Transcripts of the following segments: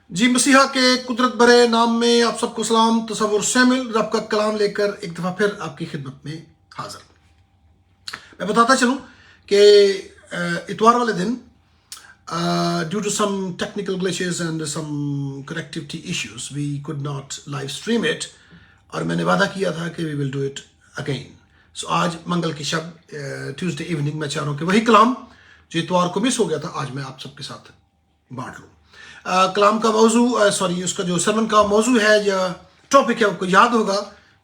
जी मसीहा के कुदरत भरे नाम में आप सबको सलाम। तसव्वुर शामिल रब का कलाम लेकर एक दफ़ा फिर आपकी खिदमत में हाजिर। मैं बताता चलूँ कि इतवार वाले दिन due to some technical glitches and some connectivity issues we could not live stream it, और मैंने वादा किया था कि we will do it again. So आज मंगल की शब ट्यूसडे इवनिंग मैं चाह रहा हूँ कि वही कलाम जो इतवार को मिस हो गया था आज मैं आप सबके साथ बांट लूँ। कलाम का मौजू उसका जो सरमन का मौजू है या टॉपिक है आपको याद होगा,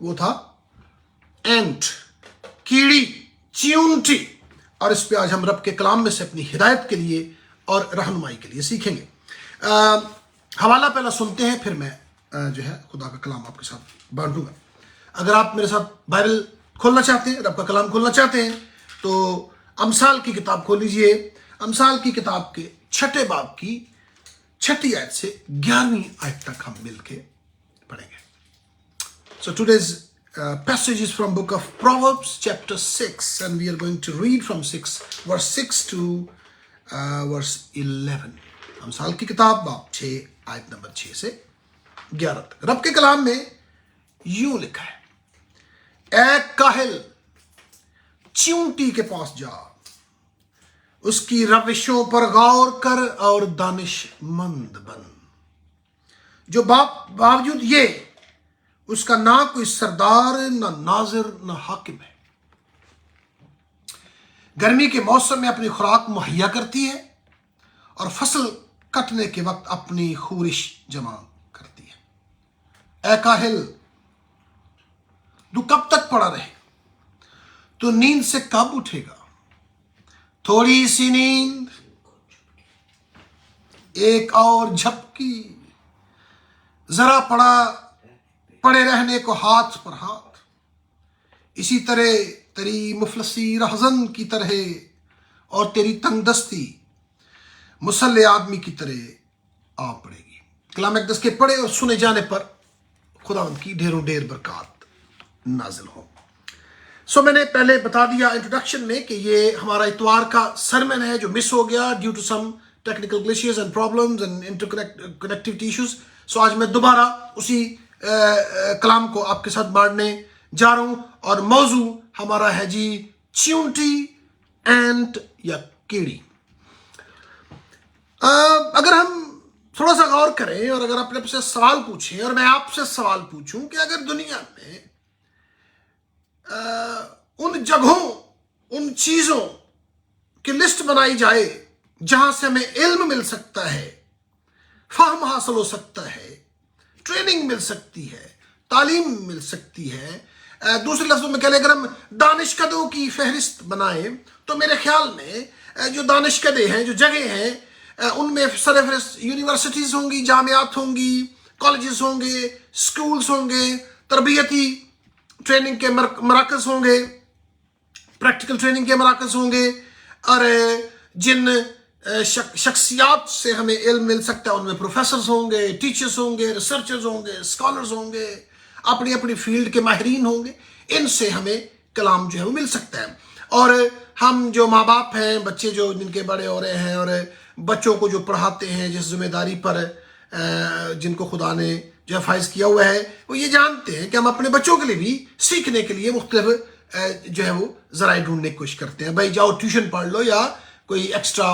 वो था एंट, कीड़ी, चींटी। और इस पे आज हम रब के कलाम में से अपनी हिदायत के लिए और रहनुमाई के लिए सीखेंगे। हवाला पहला सुनते हैं, फिर मैं जो है खुदा का कलाम आपके साथ बांटूंगा। अगर आप मेरे साथ बाइबल खोलना चाहते हैं, रब का कलाम खोलना चाहते हैं, तो अमसाल की किताब खोल लीजिए। अमसाल की किताब के 6 बाब की 6 आयत से 11वीं आयत तक हम मिलके पढ़ेंगे। So today's passage is from book of Proverbs chapter 6 and we are going to read from verse 6 to verse 11। अमसाल की किताब बाब 6 आयत नंबर 6 से 11 तक। रब के कलाम में यूं लिखा है, ऐ काहिल, चींटी के पास जा, उसकी रविशों पर गौर कर और दानिशमंद बन, जो बावजूद ये उसका ना कोई सरदार, ना नाजिर, ना हाकिम है। गर्मी के मौसम में अपनी खुराक मुहैया करती है और फसल कटने के वक्त अपनी खूरिश जमा करती है। ऐ काहिल, तू कब तक पड़ा रहे? तू नींद से कब उठेगा? थोड़ी सी नींद, एक और झपकी, जरा पड़े रहने को हाथ पर हाथ। इसी तरह तेरी मुफलसी रहजन की तरह और तेरी तंगदस्ती मुसल्ले आदमी की तरह आ पड़ेगी। कलाम अक़दस के पढ़े और सुने जाने पर खुदावंद की ढेरों ढेर बरकत नाजिल हो। सो मैंने पहले बता दिया इंट्रोडक्शन में कि ये हमारा इतवार का सरमन है जो मिस हो गया due to some technical glitches and problems and interconnectivity issues. So आज मैं दोबारा उसी कलाम को आपके साथ बांटने जा रहा हूँ और मौजू हमारा है जी चींटी, एंट या कीड़ी। अगर हम थोड़ा सा गौर करें और अगर अपने से सवाल पूछें और मैं आपसे सवाल पूछूं कि अगर दुनिया में उन जगहों, उन चीजों की लिस्ट बनाई जाए जहां से हमें इल्म मिल सकता है, फहम हासिल हो सकता है, ट्रेनिंग मिल सकती है, तालीम मिल सकती है, दूसरे लफ्जों में कह लें अगर हम दानिशकदों की फहरिस्त बनाएं, तो मेरे ख्याल में जो दानिशकदे हैं, जो जगह हैं, उनमें सरफहरिस्त यूनिवर्सिटीज होंगी, जामियात होंगी, कॉलेजेस होंगे, स्कूल्स होंगे, तरबियती ट्रेनिंग के मराकज होंगे, प्रैक्टिकल ट्रेनिंग के मराकज होंगे, और जिन शख्सियात से हमें इल्म मिल सकता है उनमें प्रोफेसर्स होंगे, टीचर्स होंगे, रिसर्चर्स होंगे, स्कॉलर्स होंगे, अपनी अपनी फील्ड के माहिरीन होंगे। इनसे हमें कलाम जो है वो मिल सकता है। और हम जो माँ बाप हैं, बच्चे जो जिनके बड़े हो रहे हैं और बच्चों को जो पढ़ाते हैं, जिस जिम्मेदारी पर जिनको खुदा ने जो फाइज किया हुआ है, वो ये जानते हैं कि हम अपने बच्चों के लिए भी सीखने के लिए मुख्तलिफ जो है वो ज़राए ढूंढने की कोशिश करते हैं। भाई जाओ ट्यूशन पढ़ लो या कोई एक्स्ट्रा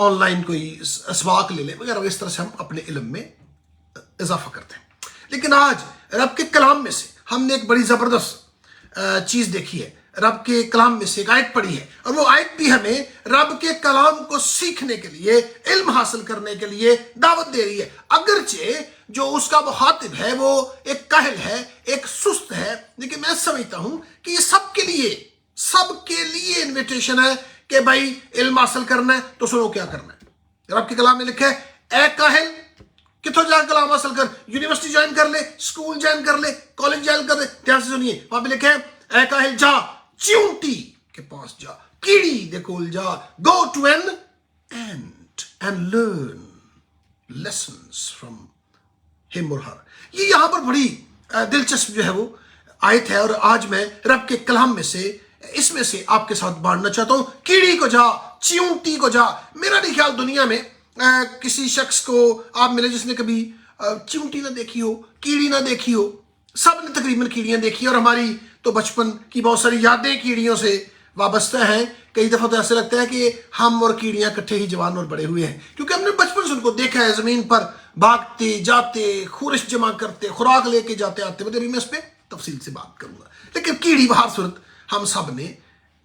ऑनलाइन कोई असबाक ले ले वगैरह, इस तरह से हम अपने इल्म में इजाफा करते हैं। लेकिन आज रब के कलाम में से हमने एक बड़ी ज़बरदस्त चीज़ देखी है। रब के कलाम में से एक आयत पढ़ी है और वो आयत भी हमें रब के कलाम को सीखने के लिए, इल्म हासिल करने के लिए दावत दे रही है। अगरचे जो उसका मुखातिब है वो एक काहिल है, एक सुस्त है, लेकिन मैं समझता हूं कि ये सबके लिए इन्विटेशन है कि भाई इल्म हासिल करना है तो सुनो क्या करना है। रब के कलाम में लिखा है, ऐ काहिल, कितों जाकर कलाम हासिल कर, यूनिवर्सिटी ज्वाइन कर ले, स्कूल ज्वाइन कर ले, कॉलेज ज्वाइन कर ले। ध्यान से सुनिए, वहां पे लिखा है, ऐ काहिल जा, चींटी के पास जा, कीड़ी देखो जा, go to an ant and learn lessons from him और हर। ये यहां पर बड़ी दिलचस्प जो है वो आयत है और आज मैं रब के कलाम में से इसमें से आपके साथ बांटना चाहता हूं। कीड़ी को जा, चींटी को जा। मेरा नहीं ख्याल दुनिया में किसी शख्स को आप मिले जिसने कभी चिमटी ना देखी हो, कीड़ी ना देखी हो। सब ने तकरीबन कीड़ियां देखी और हमारी तो बचपन की बहुत सारी यादें कीड़ियों से वाबस्ता हैं। कई दफ़ा तो ऐसा लगता है कि हम और कीड़ियां इकट्ठे ही जवान और बड़े हुए हैं, क्योंकि हमने बचपन से उनको देखा है ज़मीन पर भागते जाते, खुरिश जमा करते, खुराक लेके जाते आते। मतलब मैं इस पर तफसील से बात करूँगा, लेकिन कीड़ी बहर सूरत हम सब ने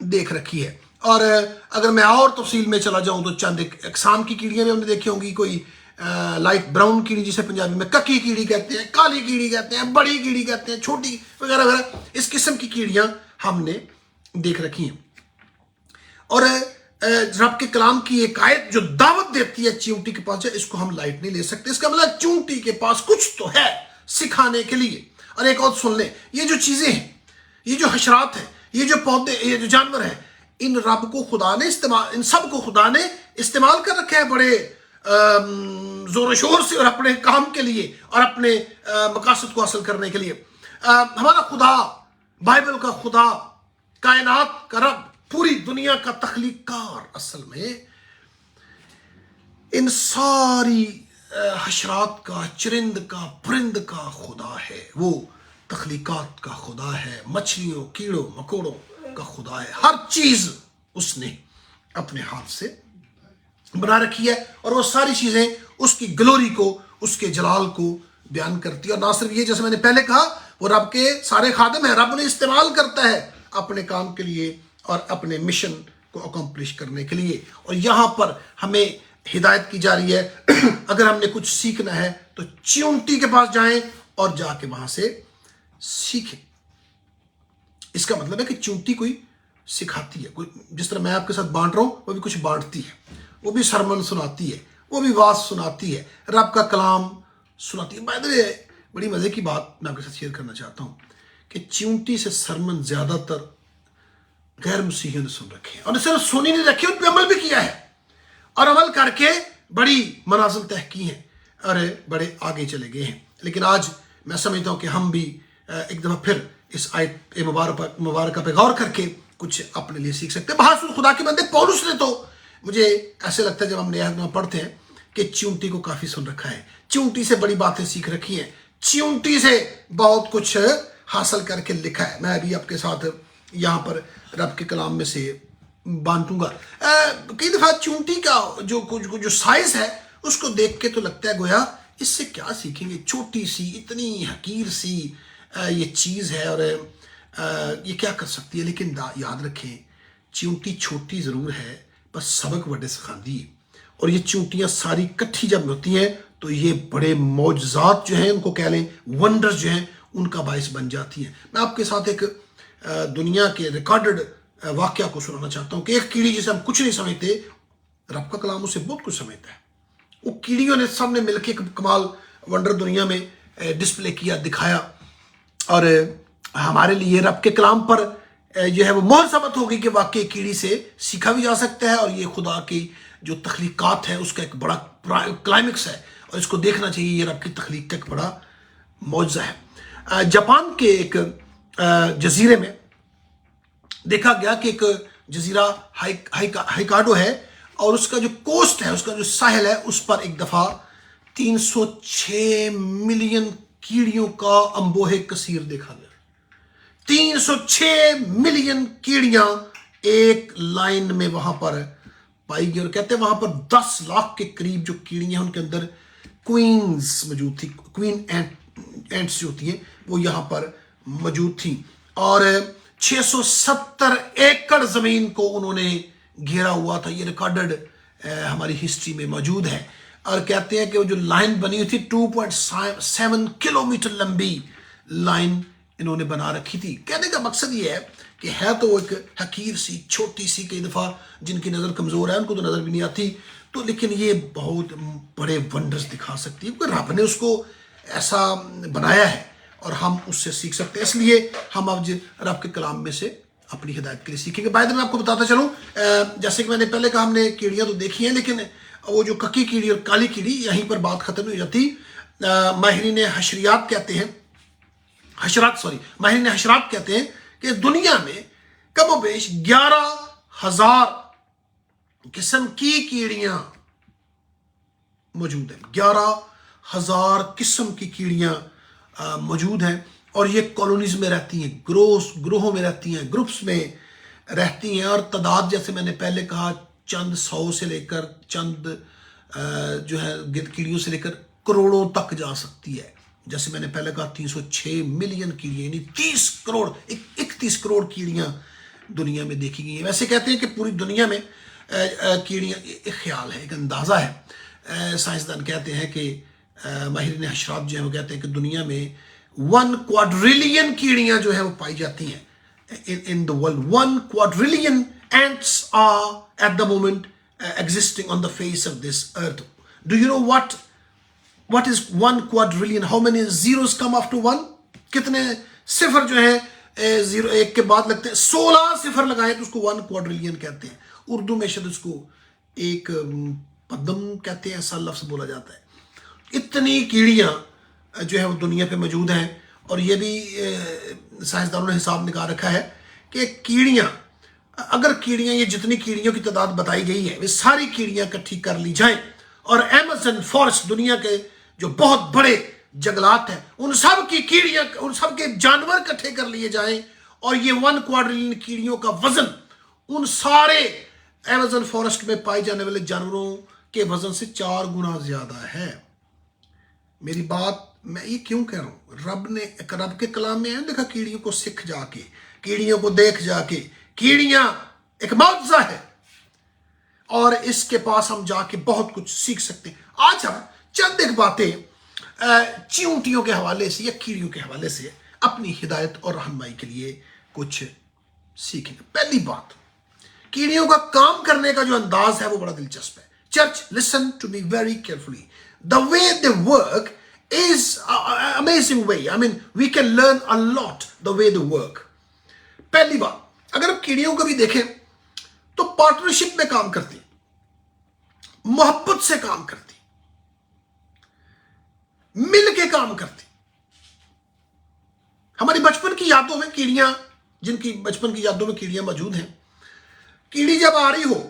देख रखी है। और अगर मैं और तफसील में चला जाऊँ तो चंद एक अकसाम की कीड़ियाँ भी हमने देखी होंगी। कोई लाइट ब्राउन कीड़ी जिसे पंजाबी में ककी कीड़ी कहते हैं, काली कीड़ी कहते हैं, बड़ी कीड़ी कहते हैं, छोटी वगैरह वगैरह, इस किस्म की कीड़ियाँ हमने देख रखी हैं। और रब के कलाम की एक आयत जो दावत देती है चींटी के पास, इसको हम लाइट नहीं ले सकते। इसका मतलब चींटी के पास कुछ तो है सिखाने के लिए। और एक और सुन लें, ये जो चीज़ें हैं, ये जो हशरात हैं, ये जो पौधे, ये जो जानवर हैं, इन रब को खुदा ने इस्तेमाल, इन सब को खुदा ने इस्तेमाल कर रखा है बड़े जोर शोर से और अपने काम के लिए और अपने मकासद को हासिल करने के लिए। हमारा खुदा, बाइबल का खुदा, कायनात का रब, पूरी दुनिया का तख्लीकार असल में इन सारी हशरात का, चरिंद का, परिंद का खुदा है। वो तख्लीकात का खुदा है, मछलियों, कीड़ों मकोड़ों का खुदा है। हर चीज उसने अपने हाथ से बना रखी है और वो सारी चीजें उसकी ग्लोरी को, उसके जलाल को बयान करती है। और ना सिर्फ ये, जैसे मैंने पहले कहा, वो रब के सारे खादिम हैं, रब उन्हें इस्तेमाल करता है अपने काम के लिए और अपने मिशन को अकम्प्लिश करने के लिए। और यहाँ पर हमें हिदायत की जा रही है अगर हमने कुछ सीखना है तो चींटी के पास जाएं और जाके वहां से सीखें। इसका मतलब है कि चींटी कोई सिखाती है, कोई, जिस तरह मैं आपके साथ बांट रहा हूं, वो भी कुछ बांटती है, वो भी सरमन सुनाती है, वो भी वाज सुनाती है, रब का कलाम सुनाती है। बाय द वे, बड़ी मजे की बात मैं आपके साथ शेयर करना चाहता हूं कि चींटी से सरमन ज्यादातर गैर मसीहियों ने सुन रखे हैं, और सिर्फ सुनी नहीं रखी, उन पर अमल भी किया है और अमल करके बड़ी मनाजिल तय की हैं और बड़े आगे चले गए हैं। लेकिन आज मैं समझता हूं कि हम भी एक दफा फिर इस आयत मुबारक पे गौर करके कुछ अपने लिए सीख सकते हैं। बहासुर खुदा के बंदे पौलुस ने तो, मुझे ऐसे लगता है जब हम नया नाम पढ़ते हैं, कि चींटी को काफी सुन रखा है, चींटी से बड़ी बातें सीख रखी हैं, चींटी से बहुत कुछ हासिल करके लिखा है। मैं अभी आपके साथ यहाँ पर रब के कलाम में से बांटूंगा। कई दफा चींटी का जो साइज है उसको देख के तो लगता है गोया इससे क्या सीखेंगे, छोटी सी, इतनी हकीर सी ये चीज़ है और ये क्या कर सकती है। लेकिन याद रखें, चींटी छोटी ज़रूर है पर सबक बड़े सिखाती है। और ये चींटियाँ सारी इकट्ठी जब होती हैं तो ये बड़े मौजज़ात जो हैं, उनको कह लें वंडर्स जो हैं, उनका बायस बन जाती हैं। मैं आपके साथ एक दुनिया के रिकॉर्डेड वाक़या को सुनाना चाहता हूँ कि एक कीड़ी जिसे हम कुछ नहीं समझते, रब का कलाम उसे बहुत कुछ समझता है। वो कीड़ियों ने सबने मिलकर एक कमाल वंडर दुनिया में डिस्प्ले किया, दिखाया, और हमारे लिए रब के कलाम पर जो है वो मोहर साबित होगी कि वाकई कीड़ी से सीखा भी जा सकता है और ये खुदा की जो तख्लीकात है उसका एक बड़ा क्लाइमेक्स है और इसको देखना चाहिए। ये रब की तख्लीक का एक बड़ा मौजज़ा है। जापान के एक जजीरे में देखा गया कि एक जजीरा हाइकाडो है और उसका जो कोस्ट है, उसका जो साहिल है, उस पर एक दफ़ा 306 मिलियन कीड़ियों का अंबोहे कसीर देखा गया। 306 मिलियन कीड़ियां एक लाइन में वहां पर पाई गई और कहते हैं वहां पर 10 लाख के करीब जो कीड़ियां, उनके अंदर क्वींस मौजूद थी, क्वीन एंट्स जो होती हैं वो यहां पर मौजूद थी। और 670 एकड़ जमीन को उन्होंने घेरा हुआ था। ये रिकॉर्डेड हमारी हिस्ट्री में मौजूद है। और कहते हैं कि वो जो लाइन बनी हुई थी 2.7 किलोमीटर लंबी लाइन इन्होंने बना रखी थी। कहने का मकसद ये है कि है तो वो एक हकीर सी, छोटी सी, कई दफ़ा जिनकी नज़र कमज़ोर है उनको तो नज़र भी नहीं आती, तो लेकिन ये बहुत बड़े वंडर्स दिखा सकती है क्योंकि रब ने उसको ऐसा बनाया है और हम उससे सीख सकते हैं। इसलिए हम अब रब के कलाम में से अपनी हिदायत के लिए सीखेंगे। बाद में आपको बताता चलूँ, जैसे कि मैंने पहले कहा, हमने कीड़ियाँ तो देखी हैं, लेकिन वो जो ककी कीड़ी और काली कीड़ी, यहीं पर बात खत्म हो जाती। माहिरीन हशरियात कहते हैं, माहिरीन हशरात कहते हैं कि दुनिया में कमोबेश 11,000 किस्म की कीड़ियां मौजूद हैं। 11,000 किस्म की कीड़ियाँ मौजूद हैं और ये कॉलोनीज में रहती हैं, ग्रोहों में रहती हैं, ग्रुप्स में रहती हैं और तादाद जैसे मैंने पहले कहा चंद 100 से लेकर चंद जो है गिद्ध कीड़ियों से लेकर करोड़ों तक जा सकती है। जैसे मैंने पहले कहा 306 मिलियन कीड़ियाँ यानी 30 करोड़ 31 करोड़ कीड़ियाँ दुनिया में देखी गई हैं। वैसे कहते हैं कि पूरी दुनिया में कीड़ियाँ, एक ख्याल है, एक अंदाज़ा है, साइंसदान कहते हैं कि माहिरीन हशरात जो है वो कहते हैं कि दुनिया में 1 क्वाड्रिलियन कीड़ियाँ जो है वो पाई जाती हैं in the world. 1 quadrillion ants are at the moment existing on the face of this earth. Do you know what is 1 quadrillion? How many zeros come after 1? कितने सिफर जो है जीरो एक के बाद लगते हैं? 16 सिफर लगाए तो उसको 1 क्वाड्रिलियन कहते हैं। उर्दू में शायद उसको एक पद्म कहते हैं, ऐसा लफ्ज बोला जाता है। इतनी कीड़ियाँ जो है वो दुनिया पे मौजूद हैं और ये भी साइंसदानों ने हिसाब निकाल रखा है कि कीड़ियाँ, अगर कीड़ियाँ, ये जितनी कीड़ियों की तादाद बताई गई है वे सारी कीड़ियाँ इकट्ठी कर ली जाएं और अमेज़न फॉरेस्ट, दुनिया के जो बहुत बड़े जंगलात हैं, उन सब की कीड़ियाँ, उन सब के जानवर इकट्ठे कर लिए जाएं और ये 1 क्वाड्रिलियन कीड़ियों का वजन उन सारे अमेज़न फॉरेस्ट में पाए जाने वाले जानवरों के वजन से 4 गुना ज्यादा है। मेरी बात मैं ये क्यों कह रहा हूँ? रब के कलाम में है देखा, कीड़ियों को सीख जाके, कीड़ियों को देख जाके, कीड़ियां एक मौजज़ा है और इसके पास हम जाके बहुत कुछ सीख सकते हैं। आज हम चंद एक बातें चींटियों के हवाले से या कीड़ियों के हवाले से अपनी हिदायत और रहनुमाई के लिए कुछ सीखेंगे। पहली बात, कीड़ियों का काम करने का जो अंदाज है वो बड़ा दिलचस्प है। Church, listen to me very carefully. The way they work is amazing way. I mean we can learn a lot the way they work. पहली बात, अगर आप कीड़ियों को भी देखें तो पार्टनरशिप में काम करती, मोहब्बत से काम करती, मिल के काम करती। हमारी बचपन की यादों में कीड़ियां, जिनकी बचपन की यादों में कीड़ियां मौजूद हैं, कीड़ी जब आ रही हो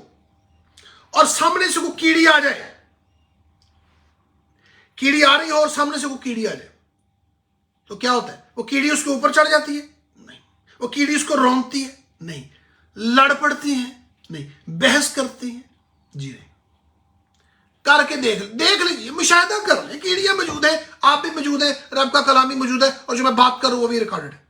और सामने से कोई कीड़ी आ जाए, कीड़ी आ रही हो और सामने से कोई कीड़ी आ जाए तो क्या होता है? वो कीड़ी उसके ऊपर चढ़ जाती है? नहीं। वो कीड़ी उसको रोंदती है? नहीं। लड़ पड़ती हैं? नहीं। बहस करती हैं? जी नहीं। करके देख लीजिए, मुशाहिदा कर लें, कीड़ियां मौजूद हैं, आप भी मौजूद हैं, रब का कलाम भी मौजूद है और जो मैं बात करूं वो भी रिकॉर्डेड है।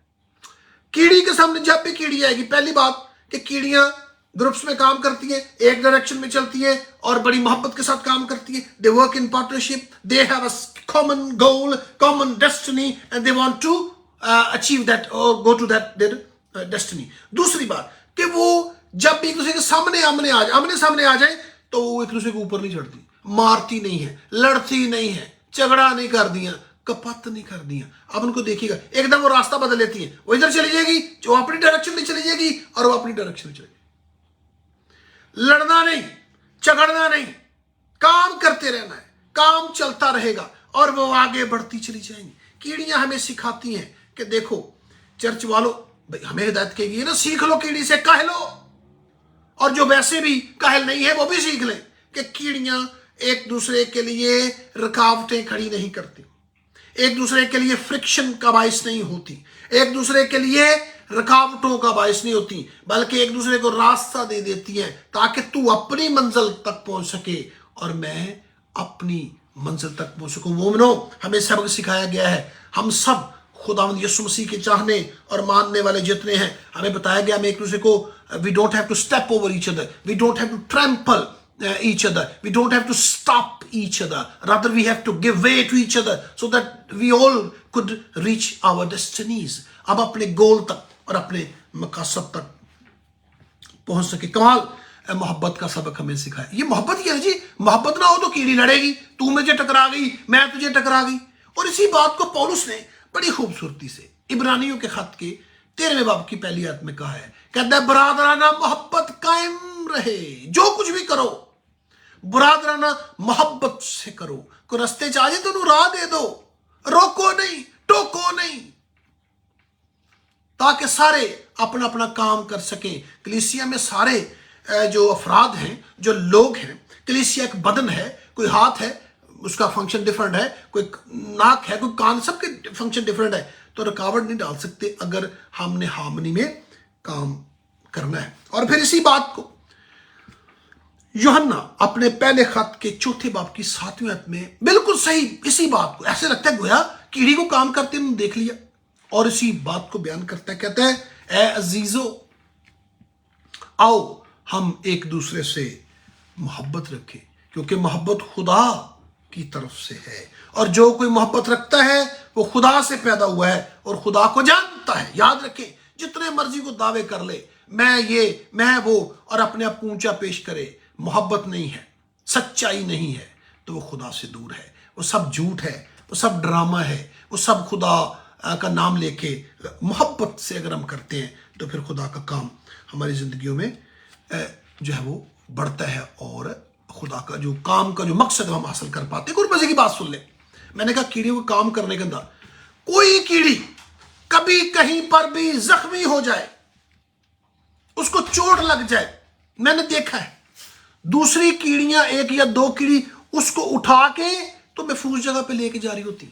कीड़ी के सामने जब भी कीड़ी आएगी, पहली बात कि कीड़ियां ग्रुप्स में काम करती हैं, एक डायरेक्शन में चलती हैं और बड़ी मोहब्बत के साथ काम करती हैं। They work in partnership, they have a common goal, common destiny and they want to achieve that और go to that their destiny. दूसरी बात कि वो जब भी एक दूसरे के आमने सामने आ जाए तो वो एक दूसरे के ऊपर नहीं चढ़ती, मारती नहीं है, लड़ती नहीं है, झगड़ा नहीं कर दिया, कपत नहीं कर दिया। अब उनको देखिएगा, एकदम वो रास्ता बदल लेती है, वो इधर चली जाएगी, जो अपनी डायरेक्शन में चली जाएगी और वो अपनी डायरेक्शन में चली जाएगी। लड़ना नहीं, झगड़ना नहीं, काम करते रहना है, काम चलता रहेगा और वो आगे बढ़ती चली जाएंगी। कीड़ियां हमें सिखाती हैं कि देखो चर्च वालों, हमें हिदायत की गई है ना, सीख लो कीड़ी से, कह लो, और जो वैसे भी काहिल नहीं है वो भी सीख लें कि कीड़ियां एक दूसरे के लिए रुकावटें खड़ी नहीं करती, एक दूसरे के लिए फ्रिक्शन का बाइस नहीं होती, एक दूसरे के लिए रुकावटों का बाइस नहीं होती, बल्कि एक दूसरे को रास्ता दे देती हैं ताकि तू अपनी मंजिल तक पहुंच सके और मैं अपनी मंजिल तक पहुंच सकूं। मोमिनो, हमें सबक सिखाया गया है, हम सब खुदावंद यीशु मसीह के चाहने और मानने वाले जितने हैं, हमें बताया गया हमें एक दूसरे को, we don't have to step over each other, we don't have to trample each other, we don't have to stop each other, rather we have to give way to each other so that we all could reach our destinies। अब अपने गोल तक और अपने मकसद तक पहुंच सके। कमाल मोहब्बत का सबक हमें सिखाया। ये मोहब्बत क्या है जी? मोहब्बत ना हो तो कीड़ी लड़ेगी, तू मुझे टकरा गई, मैं तुझे टकरा गई। और इसी बात को पौलुस ने बड़ी खूबसूरती से इब्रानियों के खत के 13वें बाब की पहली आयत में कहा है, कहता है बरादराना मोहब्बत कायम रहे, जो कुछ भी करो बुरादराना मोहब्बत से करो। को रस्ते चाहिए तो राह दे दो, रोको नहीं, टोको नहीं, ताकि सारे अपना अपना काम कर सकें। कलीसिया में सारे जो अफराद हैं, जो लोग हैं, कलीसिया एक बदन है, कोई हाथ है, उसका फंक्शन डिफरेंट है, कोई नाक है, कोई कान, सबके फंक्शन डिफरेंट है, तो रुकावट नहीं डाल सकते अगर हमने हार्मनी में काम करना है। और फिर इसी बात को यूहन्ना अपने पहले खत के चौथे बाब की 7वीं आयत में बिल्कुल सही इसी बात को, ऐसे लगता है गोया कीड़ी को काम करते उन्होंने देख लिया, और इसी बात को बयान करता है, कहता है ए अजीजो आओ हम एक दूसरे से मोहब्बत रखें, क्योंकि मोहब्बत खुदा की तरफ से है, और जो कोई मोहब्बत रखता है वो खुदा से पैदा हुआ है और खुदा को जानता है। याद रखें, जितने मर्जी को दावे कर ले मैं ये मैं वो और अपने आप को ऊंचा पेश करे, मोहब्बत नहीं है, सच्चाई नहीं है, तो वो खुदा से दूर है, वो सब झूठ है, वो सब ड्रामा है, वो सब खुदा का नाम लेके मोहब्बत से अगर हम करते हैं तो फिर खुदा का काम हमारी जिंदगियों में जो है वो बढ़ता है, और खुदा का जो काम का जो मकसद हम हासिल कर पाते हैं। और मजे की बात सुन ले, मैंने कहा कीड़ी को काम करने के अंदर कोई कीड़ी कभी कहीं पर भी जख्मी हो जाए, उसको चोट लग जाए, मैंने देखा है दूसरी कीड़ियां, एक या दो कीड़ी उसको उठा के तो महफूज जगह पे लेके जा रही होती।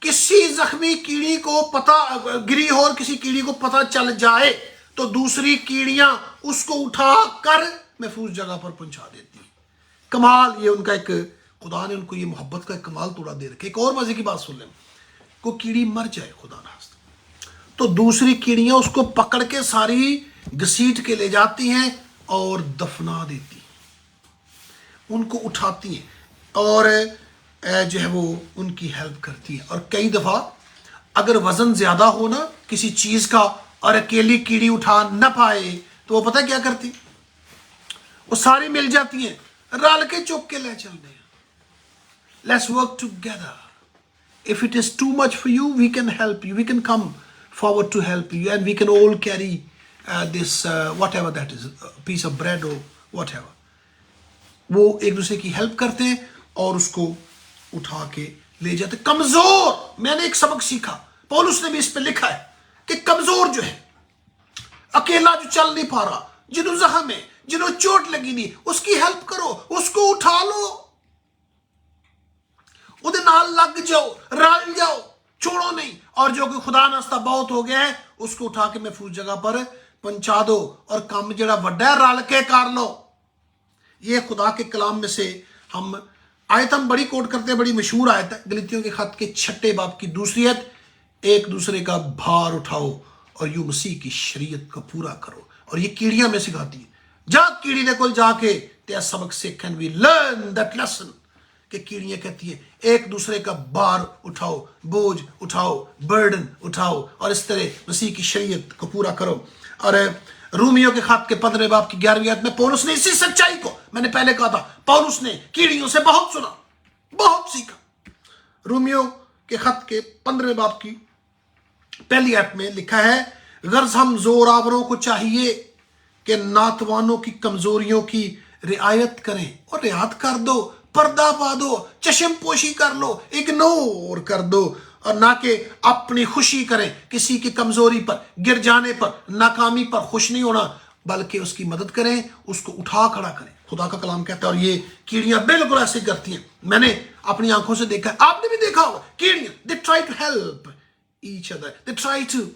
किसी जख्मी कीड़ी को पता गिरी हो और किसी कीड़ी को पता चल जाए तो दूसरी कीड़ियां उसको उठा कर महफूज जगह पर पहुंचा देती। कमाल, ये उनका एक, खुदा ने उनको ये मोहब्बत का एक कमाल तोड़ा दे रखे। एक और मजे की बात सुन ले, को कीड़ी मर जाए खुदा ना तो दूसरी कीड़ियां उसको पकड़ के सारी घसीट के ले जाती हैं और दफना देती, उनको उठाती हैं और जो है वो उनकी हेल्प करती है। और कई दफा अगर वजन ज्यादा हो ना किसी चीज का और अकेली कीड़ी उठा न पाए तो वो पता क्या करती, वो सारी मिल जाती हैं, रल के चुप के ले चलते हैं। Let's work together, if it is too much for you we can help you, we can come forward to help you and we can all carry this whatever that is, piece of bread or whatever। वो एक दूसरे की help करते हैं और उसको उठा के ले जाते। कमजोर, मैंने एक सबक सीखा, पौलुस ने भी इस पे लिखा है कि कमजोर जो है, अकेला जो चल नहीं पा रहा, जिन्हों जख्म है, जिन्हों चोट लगी नहीं, उसकी हेल्प करो, उसको उठा लो, उधर नाल लग जाओ, रल जाओ, छोड़ो नहीं। और जो कि खुदा नास्ता बहुत हो गया है उसको उठा के महफूज जगह पर पहुंचा दो और काम जड़ा वड्डा है रल के कर लो। ये खुदा के कलाम में से हम आयत हम बड़ी कोट करते हैं, बड़ी मशहूर आयत है, गलतियों के खत के 6 बाब की 2 आयत, एक दूसरे का भार उठाओ और यूं मसीह की शरीयत को पूरा करो। और ये कीड़ियां में सिखाती है, जा कीड़ी दे कोल जाके ते सबक सीखन, वी लर्न दैट लेसन, कि कीड़ियां कहती है एक दूसरे का भार उठाओ, बोझ उठाओ, बर्डन उठाओ और इस तरह मसीह की शरीयत को पूरा करो। और रूमियों के खत के 15 बाब की 11वीं आयत में पौलुस ने इसी सच्चाई को, मैंने पहले कहा था, पौलुस ने कीड़ियों से बहुत सुना, बहुत सीखा। रूमियों के खत के 15 बाब की पहली आयत में लिखा है, गर्ज हम जोरावरों को चाहिए कि नातवानों की कमजोरियों की रियायत करें, और रियायत कर दो, पर्दा पा दो, चश्म पोशी कर लो, इग्नोर कर दो, और ना कि अपनी खुशी करें किसी की कमजोरी पर, गिर जाने पर, नाकामी पर खुश नहीं होना, बल्कि उसकी मदद करें, उसको उठा खड़ा करें। खुदा का कलाम कहता है, और ये कीड़ियां बिल्कुल ऐसे करती हैं, मैंने अपनी आंखों से देखा है, आपने भी देखा होगा, कीड़ियां they try to help each other, they try to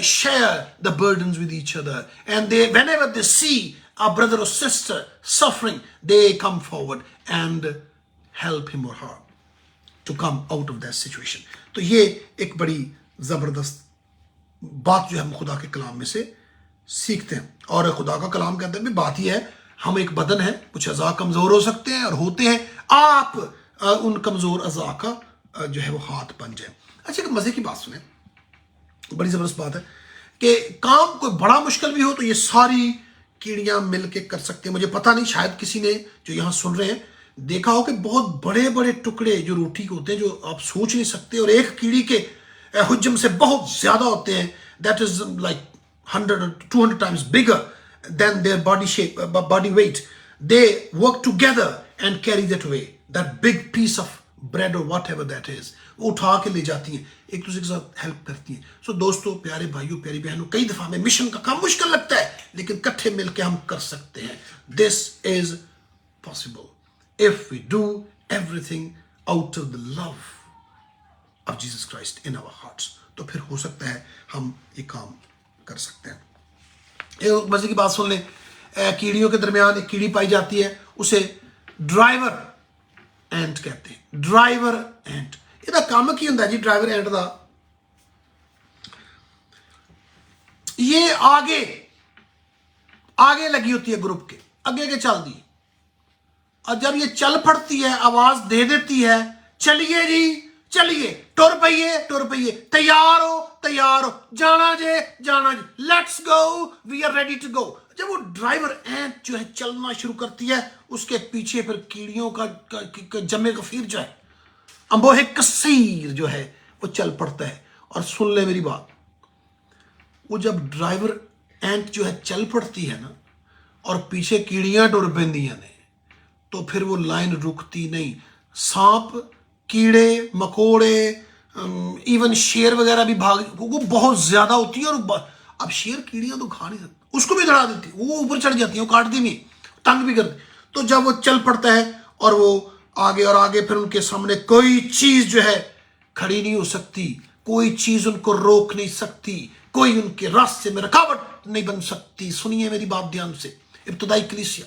share the burdens with each other, and they, whenever they see a brother or sister suffering, they come forward and help him or her to come out of that situation। तो ये एक बड़ी जबरदस्त बात जो हम खुदा के कलाम में से सीखते हैं। और खुदा का कलाम कहते हैं बात ही है, हम एक बदन है, कुछ अज़ा कमजोर हो सकते हैं और होते हैं, आप उन कमजोर अज़ा का जो है वो हाथ बन जाए। अच्छा, एक मजे की बात सुने, बड़ी जबरदस्त बात है कि काम कोई बड़ा मुश्किल भी हो तो ये सारी कीड़ियां मिलके कर सकते हैं। मुझे पता नहीं, शायद किसी ने जो यहाँ सुन रहे हैं देखा हो कि बहुत बड़े बड़े टुकड़े जो रोटी के होते हैं जो आप सोच नहीं सकते, और एक कीड़ी के हुज्जम से बहुत ज्यादा होते हैं, that is like 100 or 200 times bigger than their body shape, body weight. They work together and carry that way, that big piece of bread or whatever that is, वो उठा के ले जाती हैं, एक दूसरे के साथ हेल्प करती हैं। सो दोस्तों, प्यारे भाइयों, प्यारी बहनों, कई दफा हमें मिशन का काम मुश्किल लगता है, लेकिन इकट्ठे मिलकर हम कर सकते हैं। This is possible if we do everything out of the love of Jesus Christ in our hearts, तो फिर हो सकता है हम ये काम कर सकते हैं। एक मजे की बात सुन लें, कीड़ियों के दरमियान एक कीड़ी पाई जाती है, उसे ड्राइवर एंट कहते हैं। ड्राइवर एंट, ਇਹਦਾ ਕੰਮ ਕੀ ਹੁੰਦਾ ਜੀ ड्राइवर एंट ਦਾ? ये आगे लगी होती है ग्रुप के, आगे चलती, और जब ये चल पड़ती है आवाज दे देती है, चलिए जी चलिए, टुर पइए, तैयार हो, जाना जे, let's go, we are ready to go. जब वो ड्राइवर एंट जो है चलना शुरू करती है, उसके पीछे फिर कीड़ियों का जमे गफीर जो है, अंबोहे कसीर जो है वो चल पड़ता है। और सुन ले मेरी बात, वो जब ड्राइवर एंट जो है चल पड़ती है ना, और पीछे कीड़ियां टुर पैंदियां ने, तो फिर वो लाइन रुकती नहीं। सांप, कीड़े मकोड़े, इवन शेर वगैरह भी भाग, वो बहुत ज्यादा होती है। और अब शेर कीड़ियां तो खा नहीं सकती, उसको भी दड़ा देती, वो ऊपर चढ़ जाती है, वो काटती भी, तंग भी करती। तो जब वो चल पड़ता है और वो आगे और आगे, फिर उनके सामने कोई चीज जो है खड़ी नहीं हो सकती, कोई चीज उनको रोक नहीं सकती, कोई उनके रास्ते में रुकावट नहीं बन सकती। सुनिए मेरी बात ध्यान से, इब्तदाई कलीसिया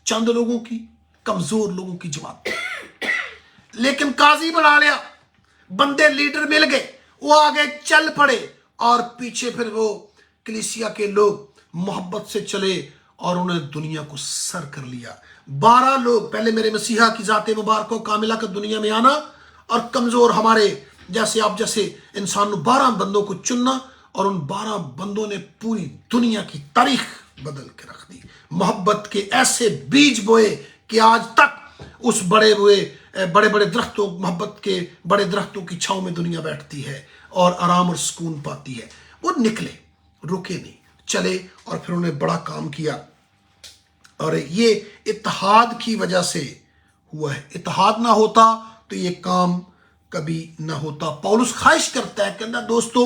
चंद लोगों की, कमजोर लोगों की जमात, लेकिन काजी बना लिया, बंदे लीडर मिल गए, वो आगे चल पड़े, और पीछे फिर वो कलीसिया के लोग मोहब्बत से चले और उन्हें दुनिया को सर कर लिया। 12 लोग, पहले मेरे मसीहा की जाते मुबारक कामिला का दुनिया में आना, और कमजोर हमारे जैसे आप जैसे इंसान 12 बंदों को चुनना, और उन 12 बंदों ने पूरी दुनिया की तारीख बदल के रख दी। मोहब्बत के ऐसे बीज बोए कि आज तक उस बड़े बड़े दरख्तों, मोहब्बत के बड़े दरख्तों की छांव में दुनिया बैठती है और आराम और सुकून पाती है। वो निकले, रुके नहीं, चले, और फिर उन्होंने बड़ा काम किया। और ये इत्तेहाद की वजह से हुआ है। इत्तेहाद ना होता तो ये काम कभी ना होता। पौलुस ख्वाहिश करता है, कहना दोस्तों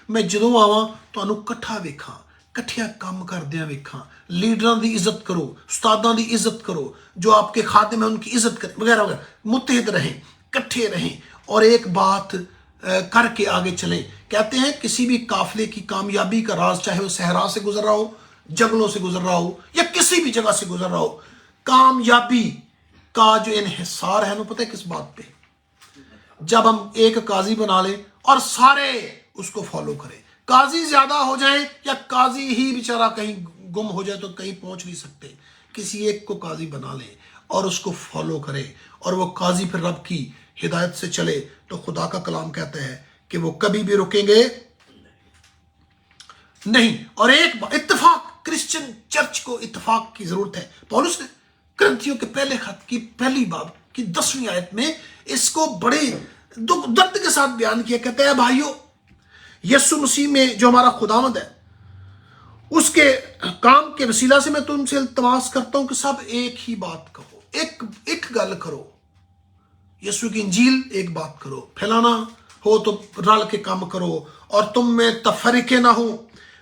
मैं जदों आवां तुहानू इकट्ठा वेखां, इकट्ठिया काम करदियां वेखां, लीडरां दी इज्जत करो, उस्तादां दी इज्जत करो, जो आपके खादिम है उनकी इज्जत करें, वगैरह वगैरह। मुत्तहिद रहें, इकट्ठे रहें, और एक बात करके आगे चलें। कहते हैं किसी भी काफिले की कामयाबी का राज, चाहे वो सहरा से गुजर रहा हो, जंगलों से गुजर रहा हो, या किसी भी जगह से गुजर रहा हो, कामयाबी का जो इन्हिसार है ना, पता है किस बात पे? जब हम एक काजी बना लें और सारे उसको फॉलो करें। काजी ज्यादा हो जाए या काजी ही बेचारा कहीं गुम हो जाए तो कहीं पहुंच नहीं सकते, किसी एक को काजी बना लें और उसको फॉलो करें, और वो काजी फिर रब की हिदायत से चले, तो खुदा का कलाम कहता है कि वो कभी भी रुकेंगे नहीं। और एक इत्तेफाक, क्रिश्चियन चर्च को इत्तेफाक की जरूरत है। पौलुस ने कुरिन्थियों के पहले खत की पहली बाब की 10वीं आयत में इसको बड़े दुख दर्द के साथ बयान किया। कहते हैं भाइयों, यीशु मसीह में जो हमारा खुदावंद है, उसके काम के वसीला से मैं तुमसे इल्तमास करता हूं कि सब एक ही बात कहो, एक गल करो, यीशु की इंजील एक बात करो, फैलाना हो तो रल के काम करो, और तुम में तफरीके ना हो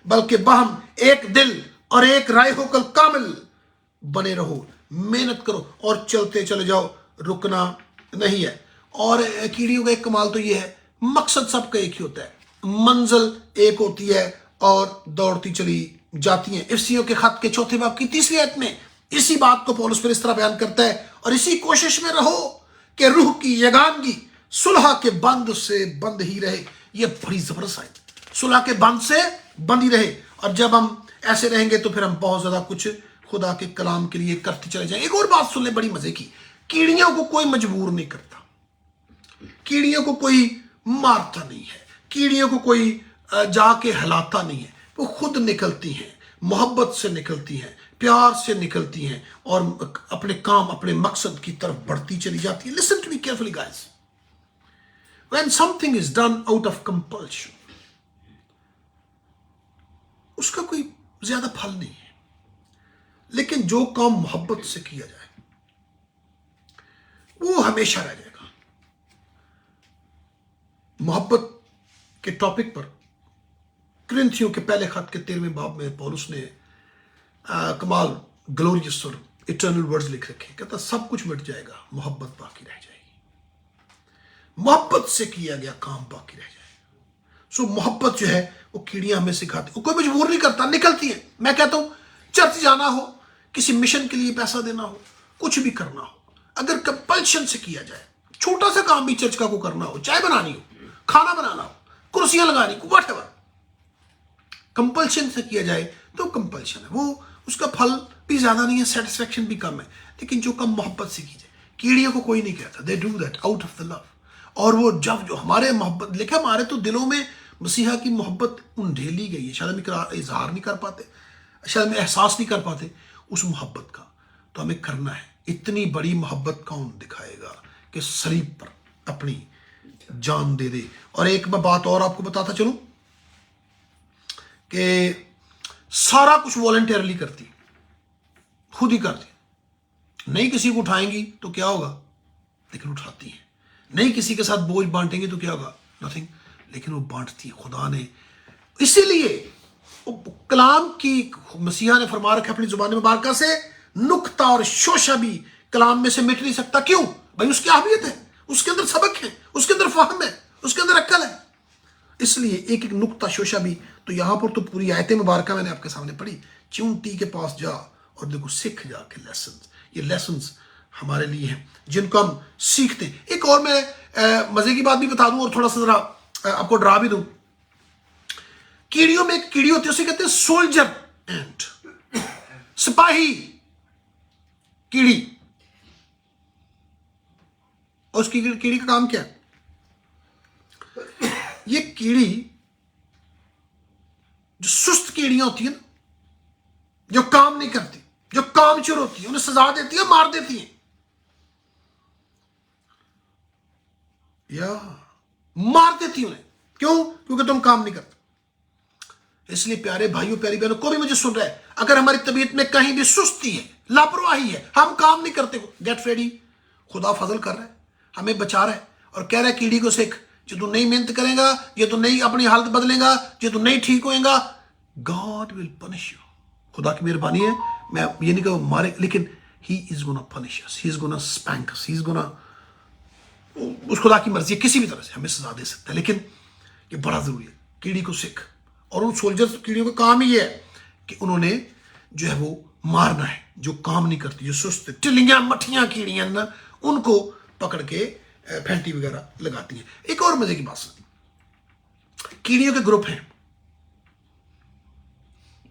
बल्कि बहम एक दिल और एक राय होकर कामिल बने रहो, मेहनत करो और चलते चले जाओ, रुकना नहीं है। और कीड़ियों का एक कमाल तो ये है, मकसद सबका एक ही होता है, मंजिल एक होती है और दौड़ती चली जाती हैं। इफ्सियों के खत के 4 बाब की 3वीं आयत में इसी बात को पौलुस फिर इस तरह बयान करता है, और इसी कोशिश में रहो कि रूह की यगानगी सुलह के बंद से बंद ही रहे। ये बड़ी जबरदस्त है, सुलह के बंद से बंद ही रहे। और जब हम ऐसे रहेंगे तो फिर हम बहुत ज्यादा कुछ खुदा के कलाम के लिए करते चले जाएंगे। एक और बात सुन ले बड़ी मजे की, कीड़ियों को कोई मजबूर नहीं करता, कीड़ियों को कोई मारता नहीं है, कीड़ियों को कोई जाके हिलाता नहीं है, वो खुद निकलती हैं, मोहब्बत से निकलती हैं, प्यार से निकलती हैं, और अपने काम, अपने मकसद की तरफ बढ़ती चली जाती है। Listen to me carefully guys, when something is done out of compulsion, उसका कोई ज्यादा फल नहीं है, लेकिन जो काम मोहब्बत से किया जाए वो हमेशा रह जाएगा। मोहब्बत के टॉपिक पर कुरिन्थियों के पहले खत के 13वें बाब में पौलुस ने कमाल ग्लोरियस और इटर्नल वर्ड्स लिख रखे, कहता सब कुछ मिट जाएगा, मोहब्बत बाकी रह जाएगी, मोहब्बत से किया गया काम बाकी रह जाएगा। सो मोहब्बत जो है वो कीड़ियां हमें सिखाती, कोई मजबूर नहीं करता, निकलती है। मैं कहता हूं चर्च जाना हो, किसी मिशन के लिए पैसा देना हो, कुछ भी करना हो, अगर कंपल्शन से किया जाए, छोटा सा काम भी चर्च का को करना हो, चाय बनानी हो, खाना बनाना हो, कुर्सियां लगानी हो, व्हाटएवर, कंपल्शन से किया जाए तो कंपल्शन है, वो उसका फल भी ज्यादा नहीं है, सेटिस्फेक्शन भी कम है। लेकिन जो कम मोहब्बत से की जाए, कीड़ियों को कोई नहीं कहता, they do that out of the love. और वो जब जो हमारे मोहब्बत लिखे, हमारे तो दिलों में मसीहा की मोहब्बत उंडेली गई है, शायद हम इजहार नहीं कर पाते, शायद हम एहसास नहीं कर पाते उस मोहब्बत का। तो हमें करना है। इतनी बड़ी मोहब्बत कौन दिखाएगा कि सलीब पर अपनी जान दे दे। और एक मैं बात और आपको बताता चलूं कि सारा कुछ वॉलंटियरली करती, खुद ही करती, नहीं किसी को उठाएंगी तो क्या होगा, लेकिन उठाती है, नहीं किसी के साथ बोझ बांटेंगे तो क्या होगा, नथिंग, लेकिन वो बांटती है। खुदा ने इसीलिए कलाम की मसीहा ने फरमा रखा अपनी जुबान मुबारक से, नुक्ता और शोशा भी कलाम में से मिट नहीं सकता। क्यों भाई? उसकी अहमियत है, उसके अंदर सबक है, उसके अंदर फहम है, उसके अंदर अक्ल है। इसलिए एक एक नुक्ता शोशा भी, तो यहां पर तो पूरी आयत मुबारक मैंने आपके सामने पढ़ी, चींटी के पास जा और देखो सीख जाके लेसन। ये लेसन हमारे लिए हैं जिनको हम सीखते हैं। एक और मैं मजे की बात भी बता दूं और थोड़ा सा जरा आपको डरा भी दूं। कीड़ियों में एक कीड़ी होती है, उसे कहते हैं सोल्जर एंट, सिपाही कीड़ी। और उसकी कीड़ी का काम क्या है? ये कीड़ी जो सुस्त कीड़ियां होती है ना, जो काम नहीं करती, जो कामचोर होती है, उन्हें सजा देती है, मार देती है, या मार देती है उन्हें। क्यों? क्योंकि तुम काम नहीं करते। इसलिए प्यारे भाइयों, प्यारी बहनों, कोई भी मुझे सुन रहा है, अगर हमारी तबीयत में कहीं भी सुस्ती है, लापरवाही है, हम काम नहीं करते, गेट रेडी, खुदा फजल कर रहा है, हमें बचा रहा है और कह रहा है कीड़ी को सीख, जो तू नहीं मेहनत करेगा, ये तो नहीं अपनी हालत बदलेगा, जो तू नहीं ठीक होएगा, गॉड विल पनिश यू। खुदा की मेहरबानी है, मैं ये नहीं कहूँ मारे, लेकिन ही is gonna punish us, he is gonna spank us, he is gonna, उस खुदा की मर्जी है, किसी भी तरह से हमें सजा दे सकता है। लेकिन ये बड़ा जरूरी है, कीड़ी को सीख। और उन सोल्जर्स कीड़ियों का काम ही है कि उन्होंने जो है वो मारना है, जो काम नहीं करती, जो सुस्त टिल्लियां मठियां कीड़ियां ना, उनको पकड़ के फैंटी वगैरह लगाती हैं। एक और मजे की बात सुनिए, कीड़ियों के ग्रुप हैं,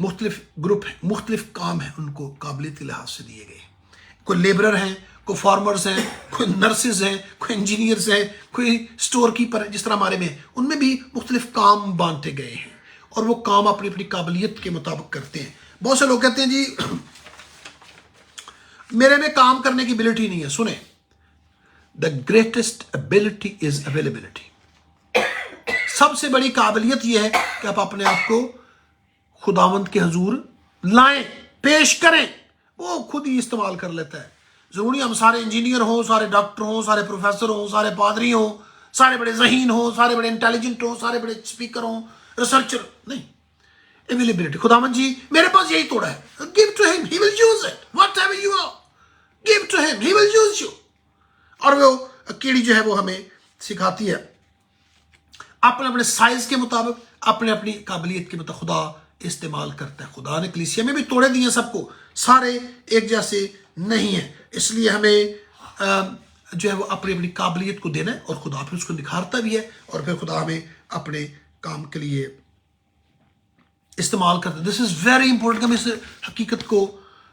मुख्तलिफ ग्रुप हैं, मुख्तलिफ काम है उनको काबिलियत के लिहाज से दिए गए। कोई लेबरर हैं, कोई फार्मर्स हैं, कोई नर्सेज हैं, कोई इंजीनियर्स हैं, कोई स्टोर कीपर है, जिस तरह हमारे में, उनमें भी मुख्तलिफ काम बांटे गए हैं और वो काम अपनी अपनी काबिलियत के मुताबिक करते हैं। बहुत से लोग कहते हैं जी मेरे में काम करने की एबिलिटी नहीं है। सुने, the greatest ability is availability. सबसे बड़ी काबिलियत यह है कि आप अपने आप को खुदावंद के हजूर लाएं, पेश करें, वो खुद ही इस्तेमाल कर लेता है। जरूरी हम सारे इंजीनियर हों, सारे डॉक्टर हों, सारे प्रोफेसर हों, सारे पादरी हों, सारे बड़े ज़हीन हों, सारे बड़े इंटेलिजेंट हों, सारे बड़े स्पीकर हों, रिसर्चर नहीं। अवेलेबिलिटी, खुदावंद जी मेरे पास यही तोड़ा है, give to him, he will use it, whatever you are, give to him, he will use you. और वो कीड़ी जो है वो हमें सिखाती है अपने अपने साइज के मुताबिक, अपने अपनी काबिलियत के मुताबिक खुदा इस्तेमाल करता है। खुदा ने कलीसिया में भी तोड़े दिए सबको, सारे एक जैसे नहीं है। इसलिए हमें जो है वो अपनी अपनी काबिलियत को देना है और खुदा फिर उसको निखारता भी है और फिर खुदा हमें अपने काम के लिए इस्तेमाल करता है। दिस इज वेरी इंपॉर्टेंट कि हम इस हकीकत को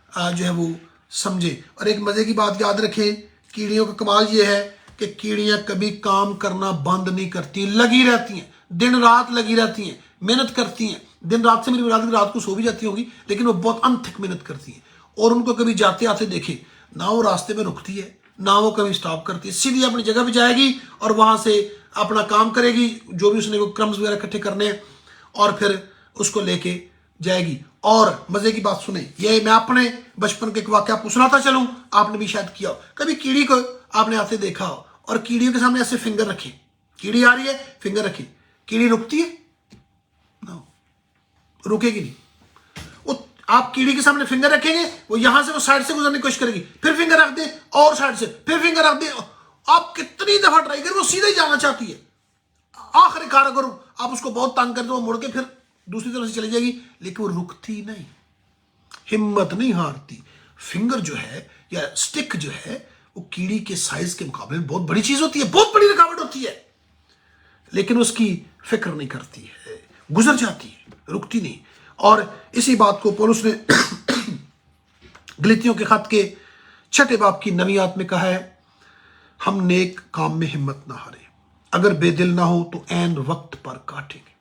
जो है वो समझे। और एक मजे की बात याद रखें, कीड़ियों का कमाल ये है कि कीड़ियां कभी काम करना बंद नहीं करती, लगी रहती हैं, दिन रात लगी रहती हैं, मेहनत करती हैं। दिन रात से मेरी मुराद रात को सो भी जाती होगी, लेकिन वो बहुत अनथक मेहनत करती हैं। और उनको कभी जाते आते देखें, ना वो रास्ते में रुकती है, ना वो कभी स्टॉप करती है, सीधी अपनी जगह पे जाएगी और वहां से अपना काम करेगी, जो भी उसने क्रम्स वगैरह इकट्ठे करने हैं, और फिर उसको लेके जाएगी। और मजे की बात सुने, ये मैं अपने बचपन के एक वाकया आपको सुनाता चलूं, आपने भी शायद किया हो। कभी कीड़ी को आपने आते देखा हो और कीड़ियों के सामने ऐसे फिंगर रखे, कीड़ी आ रही है, फिंगर रखी, कीड़ी रुकती है? नो, रुकेगी नहीं। वो आप कीड़ी के सामने फिंगर रखेंगे, वो यहां से वो साइड से गुजरने की कोशिश करेगी, फिर फिंगर रख दे और साइड से, फिर फिंगर रख दे। आप कितनी दफा ट्राई करें, वो सीधे ही जाना चाहती है। आखिरकार अगर आप उसको बहुत तंग कर दो, मुड़ के फिर दूसरी तरफ से चली जाएगी, लेकिन वो रुकती नहीं, हिम्मत नहीं हारती। फिंगर जो है या स्टिक जो है, वो कीड़ी के साइज के मुकाबले में बहुत बड़ी चीज होती है, बहुत बड़ी रुकावट होती है, लेकिन उसकी फिक्र नहीं करती है, गुजर जाती है, रुकती नहीं। और इसी बात को पौलुस ने गलातियों के खत के 6 बाब की 9 आयत में कहा है, हम नेक काम में हिम्मत ना हारे, अगर बेदिल ना हो तो ऐन वक्त पर काटेंगे।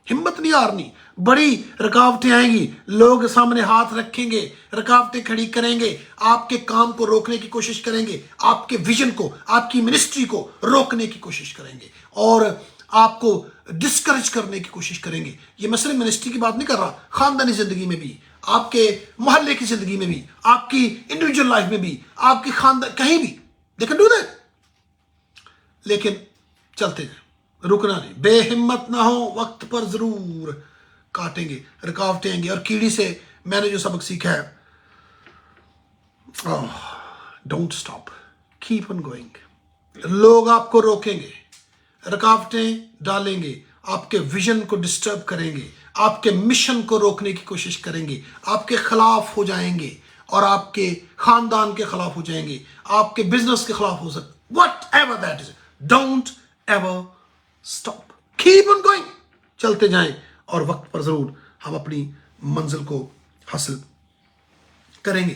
हिम्मत नहीं हारनी, बड़ी रुकावटें आएंगी, लोग सामने हाथ रखेंगे, रुकावटें खड़ी करेंगे, आपके काम को रोकने की कोशिश करेंगे, आपके विजन को, आपकी मिनिस्ट्री को रोकने की कोशिश करेंगे और आपको डिस्करेज करने की कोशिश करेंगे। ये मैं सिर्फ मिनिस्ट्री की बात नहीं कर रहा, खानदानी जिंदगी में भी, आपके मोहल्ले की जिंदगी में भी, आपकी इंडिविजुअल लाइफ में भी, आपकी खानदान, कहीं भी दे कैन डू दैट। लेकिन चलते जाए, रुकना नहीं, बेहिम्मत ना हो, वक्त पर जरूर काटेंगे, रुकावटें आएंगी। और कीड़ी से मैंने जो सबक सीखा है, don't stop, keep on going. लोग आपको रोकेंगे, रुकावटें डालेंगे, आपके विजन को डिस्टर्ब करेंगे, आपके मिशन को रोकने की कोशिश करेंगे, आपके खिलाफ हो जाएंगे और आपके खानदान के खिलाफ हो जाएंगे, आपके बिजनेस के खिलाफ हो सकते, what ever that is, don't ever stop, keep on going, चलते जाएं और वक्त पर जरूर हम अपनी मंजिल को हासिल करेंगे।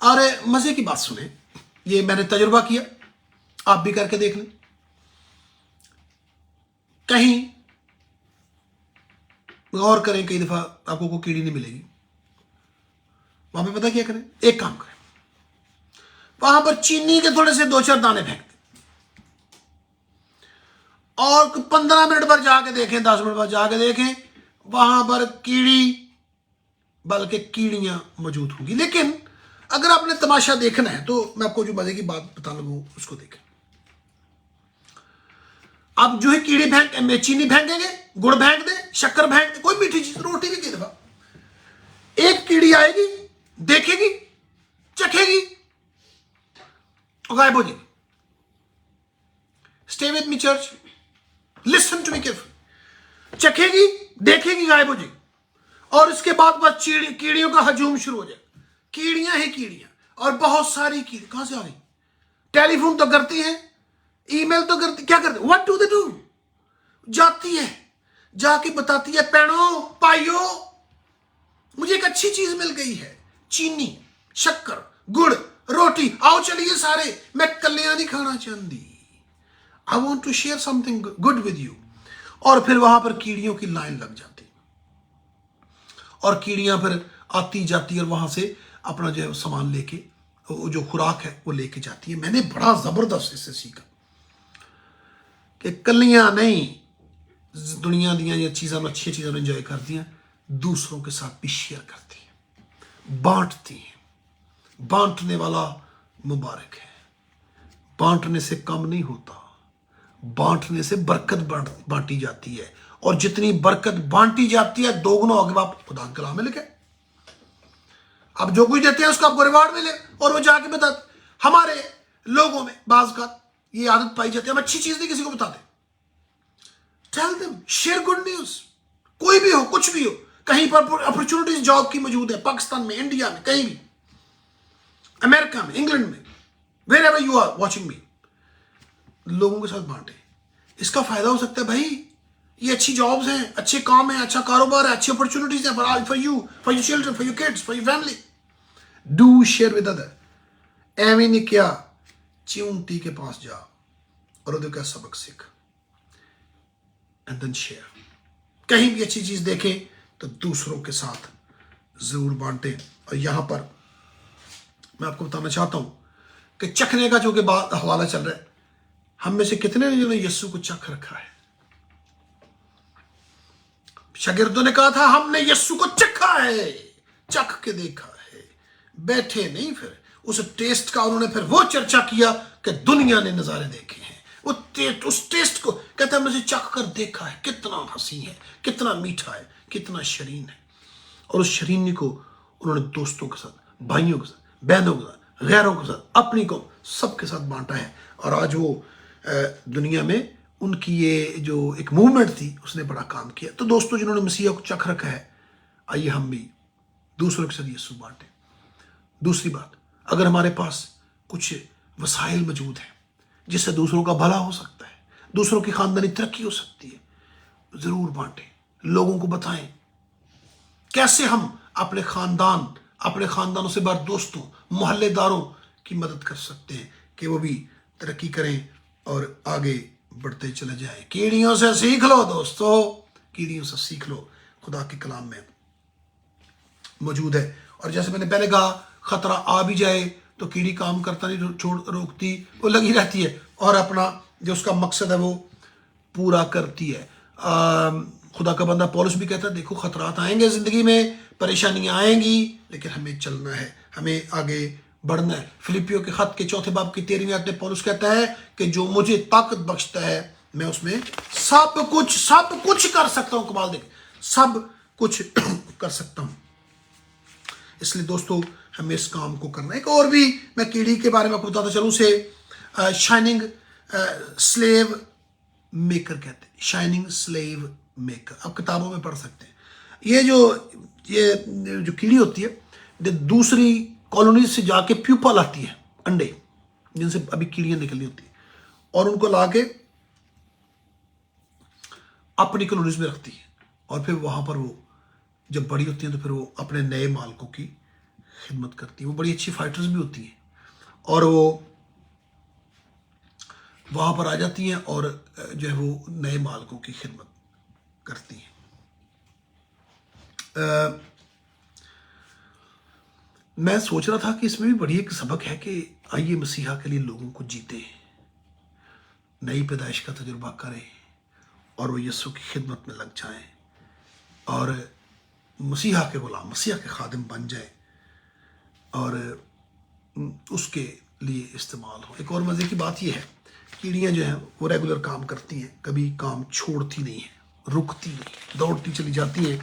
और मजे की बात सुने, ये मैंने तजुर्बा किया, आप भी करके देख लें। कहीं गौर करें, कई दफा आपको कोई कीड़ी नहीं मिलेगी, वहां पे पता क्या करें, एक काम करें, वहां पर चीनी के थोड़े से 2-4 दाने फेंक दें और 15 मिनट पर जाके देखें, 10 मिनट पर जाके देखें, वहां पर कीड़ी बल्कि कीड़ियां मौजूद होंगी। लेकिन अगर आपने तमाशा देखना है तो मैं आपको जो मजे की बात बता लगूं उसको देखें। आप जो है कीड़ी फेंक, चीनी फेंकेंगे, गुड़ फेंक दे, शक्कर फेंक दे, कोई मीठी चीज, रोटी भी की दफा, एक कीड़ी आएगी, देखेगी, चखेगी और गायब हो जाएगी। Stay with me church, listen to me careful, चखेगी, देखेगी, गायब हो जाएगी और उसके बाद बस कीड़ियों का हजूम शुरू हो जाएगा। कीड़ियां ही कीड़ियां, और बहुत सारी कीड़ी कहां से आ गई, टेलीफोन तो करती हैं, ईमेल तो करती, क्या करती, व्हाट डू दे डू, जाती है, जाके बताती है, पैणों पाइयो मुझे एक अच्छी चीज मिल गई है, चीनी, शक्कर, गुड़, रोटी, आओ चलिए सारे, मैं कल्याणी खाना चाहती, I want to share something good with you. और फिर वहां पर कीड़ियों की लाइन लग जाती और कीड़ियां फिर आती जाती और वहां से अपना जो है सामान लेके, जो खुराक है वो लेके जाती है। मैंने बड़ा जबरदस्त इससे सीखा कि कलियां नहीं, दुनिया दियां चीज़ां अच्छी चीज़ों को इंजॉय करती हैं, दूसरों के साथ भी शेयर करती हैं, बांटती हैं। बांटने वाला मुबारक है, बांटने से कम नहीं होता, बांटने से बरकत बांटी जाती है, और जितनी बरकत बांटी जाती है दोगुना होगा बाप खुदा के कलाम में लिखे। अब जो कुछ देते हैं उसका आपको रिवार्ड मिले, और वो जाके बता, हमारे लोगों में बाज का ये आदत पाई जाती है, हम अच्छी चीज नहीं किसी को बताते, tell them, share good news, कोई भी हो, कुछ भी हो, कहीं पर अपॉर्चुनिटीज जॉब की मौजूद है, पाकिस्तान में, इंडिया में, कहीं भी, अमेरिका में, इंग्लैंड में, wherever you are watching me, लोगों के साथ बांटे। इसका फायदा हो सकता है भाई, ये अच्छी जॉब्स हैं, अच्छे काम है, अच्छा कारोबार है, अच्छी अपॉर्चुनिटीज हैं for you, for your children, for your kids, for your family, do share with other. एवं नहीं क्या, चिंटी के पास जा और उधर का सबक सीख, एंड देन शेयर। कहीं भी अच्छी चीज देखें तो दूसरों के साथ जरूर बांटे। और यहां पर मैं आपको बताना चाहता हूं कि चखने का जो कि बात हवाला चल रहा है, हम में से कितने ने यीशु को चख रखा है। शागिर्दों ने कहा था हमने यीशु को चखा है, चख के देखा है, बैठे नहीं, फिर उस टेस्ट का उन्होंने फिर वो चर्चा किया कि दुनिया ने नजारे देखे हैं, उस टेस्ट को कहते हैं हमने चख कर देखा है, कितना हंसी है, कितना मीठा है, कितना शरीन है। और उस शरीनी को उन्होंने दोस्तों के साथ, भाइयों के साथ, बहनों के साथ, गैरों के साथ, अपनी कौम, सबके साथ बांटा है। और आज वो दुनिया में उनकी ये जो एक मूवमेंट थी उसने बड़ा काम किया। तो दोस्तों, जिन्होंने मसीहा को चख रखा है, आइए हम भी दूसरों के साथ यीशु बांटें। दूसरी बात, अगर हमारे पास कुछ वसाइल मौजूद हैं जिससे दूसरों का भला हो सकता है, दूसरों की खानदानी तरक्की हो सकती है, जरूर बांटें, लोगों को बताएं कैसे हम अपने खानदानों से बाहर दोस्तों, मोहल्लेदारों की मदद कर सकते हैं कि वो भी तरक्की करें और आगे बढ़ते चले जाएं। कीड़ियों से सीख लो दोस्तों, कीड़ियों से सीख लो, खुदा के कलाम में मौजूद है। और जैसे मैंने पहले कहा, खतरा आ भी जाए तो कीड़ी काम करता नहीं, रोकती, वो लगी रहती है और अपना जो उसका मकसद है वो पूरा करती है। खुदा का बंदा पौलुस भी कहता है, देखो खतरात आएंगे ज़िंदगी में, परेशानियां आएंगी, लेकिन हमें चलना है, हमें आगे बढ़ना है। फिलिपियों के खत के 4 बाब की 13वीं आयत में पौलुस कहता है कि जो मुझे ताकत बख्शता है, मैं उसमें सब कुछ कर सकता हूँ। कमाल देख, सब कुछ कर सकता हूँ। इसलिए दोस्तों, हमें इस काम को करना है। एक और भी मैं कीड़ी के बारे में आपको बताता चलूँ, उसे शाइनिंग स्लेव मेकर कहते हैं। शाइनिंग स्लेव मेकर, आप किताबों में पढ़ सकते हैं। ये जो कीड़ी होती है, जो दूसरी कॉलोनी से जाके प्यूपा लाती है, अंडे जिनसे अभी कीड़ियां निकलनी होती है, और उनको लाके अपनी कॉलोनीज में रखती है। और फिर वहां पर वो जब बड़ी होती हैं तो फिर वो अपने नए मालिकों की खिदमत करती है। वो बड़ी अच्छी फाइटर्स भी होती हैं और वो वहां पर आ जाती हैं और जो है वो नए मालिकों की खिदमत करती हैं। मैं सोच रहा था कि इसमें भी बड़ी एक सबक है कि आइए मसीहा के लिए लोगों को जीते, नई पैदाइश का तजुर्बा करें और वो यीशु की खिदमत में लग जाएं और मसीहा के गुलाम, मसीहा के खादिम बन जाए और उसके लिए इस्तेमाल हो। एक और मज़े की बात यह है, कीड़ियाँ जो हैं वो रेगुलर काम करती हैं, कभी काम छोड़ती नहीं है, रुकती नहीं, दौड़ती चली जाती हैं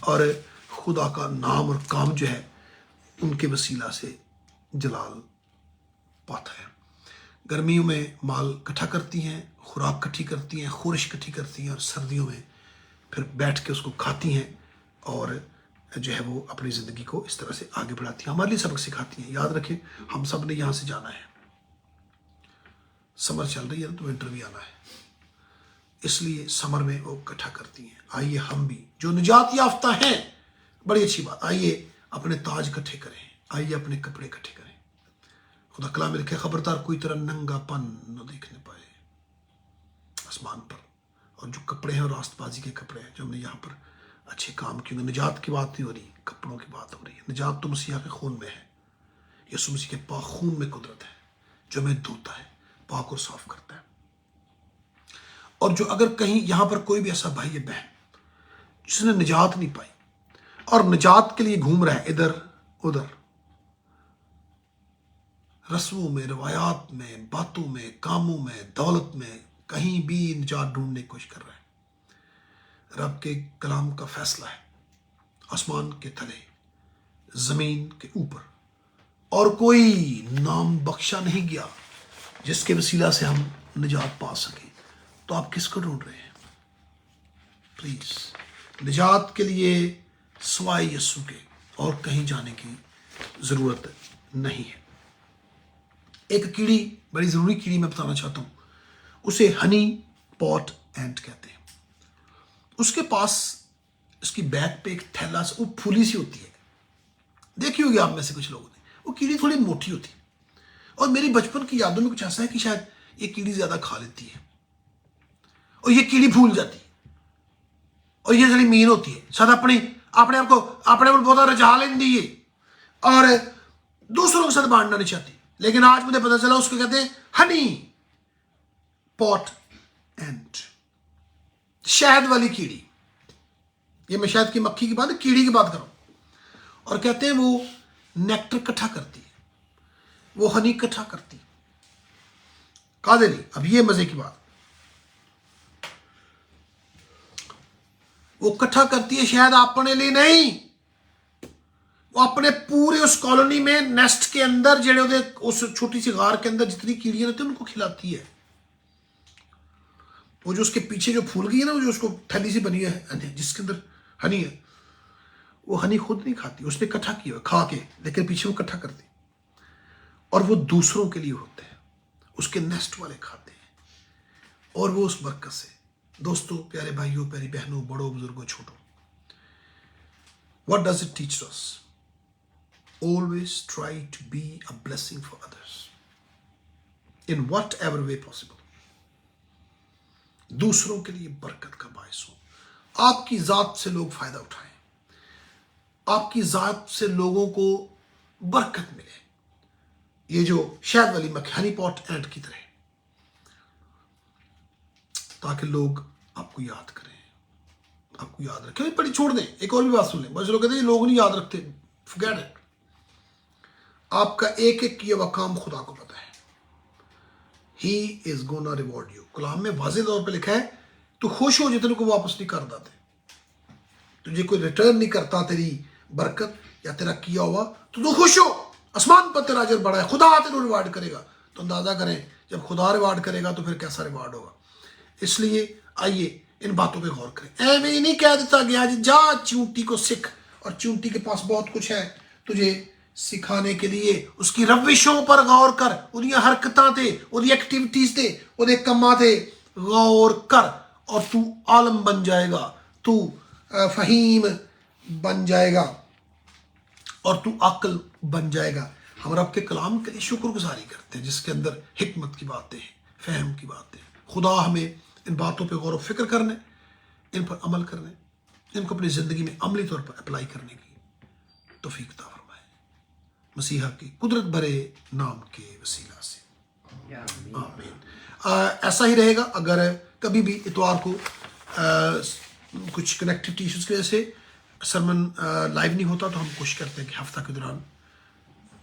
और खुदा का नाम और काम जो है उनके वसीला से जलाल पाता है। गर्मियों में माल इकट्ठा करती हैं, खुराक इकट्ठी करती हैं, खुरिश इकट्ठी करती हैं और सर्दियों में फिर बैठ के उसको खाती हैं और जो है वो अपनी ज़िंदगी को इस तरह से आगे बढ़ाती हैं, हमारे लिए सबक सिखाती हैं। याद रखें, हम सब ने यहाँ से जाना है, समर चल रही है तो विंटर भी आना है, इसलिए समर में वो इकट्ठा करती हैं। आइए हम भी जो निजात याफ्ता हैं, बड़ी अच्छी बात, आइए अपने ताज इकट्ठे करें, आइए अपने कपड़े इकट्ठे करें। खुदा कलाम में लिखे, खबरदार कोई तरह नंगापन न देखने पाए आसमान पर। और जो कपड़े हैं, रास्तबाजी के कपड़े हैं जो हमने यहाँ पर अच्छे काम किए, निजात की बात नहीं हो रही, कपड़ों की बात हो रही है। निजात तो मसीहा के खून में है, यीशु मसीह के पाक खून में कुदरत है जो हमें धोता है, पाक और साफ करता है। और जो अगर कहीं यहाँ पर कोई भी ऐसा भाई या बहन जिसने निजात नहीं पाई और निजात के लिए घूम रहा है इधर उधर, रस्मों में, रवायात में, बातों में, कामों में, दौलत में, कहीं भी निजात ढूंढने की कोशिश कर रहा है, रब के कलाम का फैसला है, आसमान के तले, जमीन के ऊपर और कोई नाम बख्शा नहीं गया जिसके वसीला से हम निजात पा सकें। तो आप किसको ढूंढ रहे हैं? प्लीज, निजात के लिए सिवाय यीशु के और कहीं जाने की जरूरत नहीं है। एक कीड़ी, बड़ी जरूरी कीड़ी मैं बताना चाहता हूं, उसे हनी पॉट एंट कहते हैं। उसके पास इसकी बैक पे एक थैला, वो फूली सी होती है, देखी होगी आप में से कुछ लोगों ने। वो कीड़ी थोड़ी मोटी होती है और मेरी बचपन की यादों में कुछ ऐसा है कि शायद ये कीड़ी ज्यादा खा लेती है और ये कीड़ी फूल जाती है और ये जरी मीन होती है, शायद अपने आप को बहुत रजा लेती है और दूसरों के साथ बांटना नहीं चाहती। लेकिन आज मुझे पता चला उसको कहते हैं हनी पॉट एंट, शहद वाली कीड़ी। ये मैं शहद की मक्खी की बात, कीड़ी की बात करूं। और कहते हैं वो नेक्टर इकट्ठा करती है, वो हनी इकट्ठा करती है। कादे नहीं, अब ये मजे की बात, वो इकट्ठा करती है शहद अपने लिए नहीं, वो अपने पूरे उस कॉलोनी में नेस्ट के अंदर जेड़े उहदे उस छोटी सी गार के अंदर जितनी कीड़ियां रहती हैं उनको खिलाती है। वो जो उसके पीछे जो फूल गई है ना, वो जो उसको थैली सी बनी है जिसके अंदर हनी है, वो हनी खुद नहीं खाती, उसने इकट्ठा किया है खा के, लेकिन पीछे वो इकट्ठा करती, और वो दूसरों के लिए होते हैं, उसके नेस्ट वाले खाते हैं, और वो उस बरकत से। दोस्तों, प्यारे भाइयों, प्यारी बहनों, बड़ों, बुजुर्गों, छोटों, what does it teach us? Always try to be a blessing for others in whatever way possible. दूसरों के लिए बरकत का बायस हो। आपकी जात से लोग फायदा उठाएं, आपकी जात से लोगों को बरकत मिले। ये जो शहद वाली मक्खी, हनी पॉट एंट की तरह, ताकि लोग आपको याद करें, आपको याद रखें। पढ़ी छोड़ दें। एक और भी बात सुन लें, बहुत से लोग कहते हैं ये लोग नहीं याद रखते, फॉरगेट इट। आपका एक एक किया हुआ काम खुदा को पता है। He is gonna reward you. कलाम में वाज़ेह तौर पे लिखा है, तू खुश हो जितने को वापस नहीं कर देते, तुझे कोई रिटर्न नहीं करता तेरी बरकत या तेरा किया हुआ, तो तू खुश हो। आसमान पर तेरा अजर बड़ा है, खुदा तेरे रिवार्ड करेगा। तो अंदाजा करें, जब खुदा रिवार्ड करेगा तो फिर कैसा रिवार्ड होगा। इसलिए आइए इन बातों पे गौर करें। ऐਵੇਂ ही नहीं कह दिता गया जा चूंटी को सीख, और चूंटी के पास बहुत कुछ है तुझे सिखाने के लिए। उसकी रविशों पर गौर कर, उहदियां हरकतां ते, उहदी एक्टिविटीज ते, उहदे कम्मां ते गौर कर, और तू आलम बन जाएगा, तू फहीम बन जाएगा, और तू अक्ल बन जाएगा। हम रब के कलाम के लिए शुक्रगुजारी करते हैं, जिसके अंदर हिकमत की बातें हैं, फहम की बातें। खुदा हमें इन बातों पे गौर व फिक्र करने, इन पर अमल करने, इनको अपनी ज़िंदगी में अमली तौर पर अप्लाई करने की तौफीक अता फरमाए, मसीहा की कुदरत भरे नाम के वसीला से, आमीन। ऐसा ही रहेगा। अगर कभी भी इतवार को कुछ कनेक्टिविटी इश्यूज़ की वजह से सरमन लाइव नहीं होता, तो हम कोशिश करते हैं कि हफ्ता के दौरान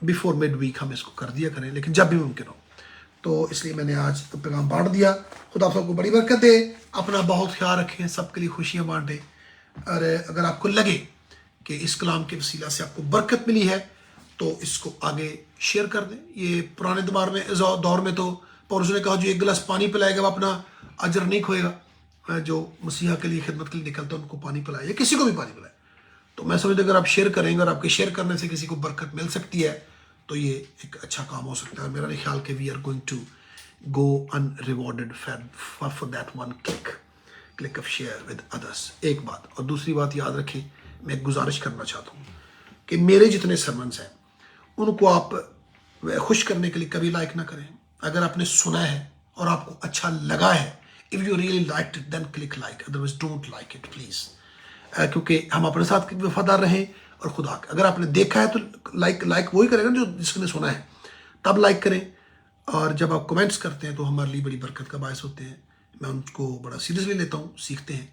बिफोर मिड वीक हम इसको कर दिया करें, लेकिन जब भी मुमकिन हो। तो इसलिए मैंने आज तो पैगाम बांट दिया। खुदा सबको बड़ी बरकत दे, अपना बहुत ख्याल रखें, सबके लिए खुशियाँ बांटें। और अगर आपको लगे कि इस कलाम के वसीला से आपको बरकत मिली है, तो इसको आगे शेयर कर दें। ये पुराने दौर में तो पौलुस ने कहा, जो एक गिलास पानी पिलाएगा वो अपना अजर नहीं खोएगा। जो मसीहा के लिए खिदमत के लिए निकलता है उनको पानी पिलाए, या किसी को भी पानी पिलाए। तो मैं समझता हूं अगर आप शेयर करेंगे और आपके शेयर करने से किसी को बरकत मिल सकती है, तो ये एक अच्छा काम हो सकता है। मेरा नहीं ख्याल कि we are going to go unrewarded for that one click of share with others. एक बात, और दूसरी बात याद रखें, मैं एक गुजारिश करना चाहता हूँ कि मेरे जितने सरमन्स हैं उनको आप खुश करने के लिए कभी लाइक ना करें। अगर आपने सुना है और आपको अच्छा लगा है, if you really liked it, then click like, otherwise don't like it please. क्योंकि हम अपने साथ वफादार रहें और खुदा का। अगर आपने देखा है तो लाइक वही करेगा जो जिसने सुना है, तब लाइक करें। और जब आप कमेंट्स करते हैं तो हमारे लिए बड़ी बरकत का बायस होते हैं। मैं उनको बड़ा सीरियसली लेता हूँ, सीखते हैं,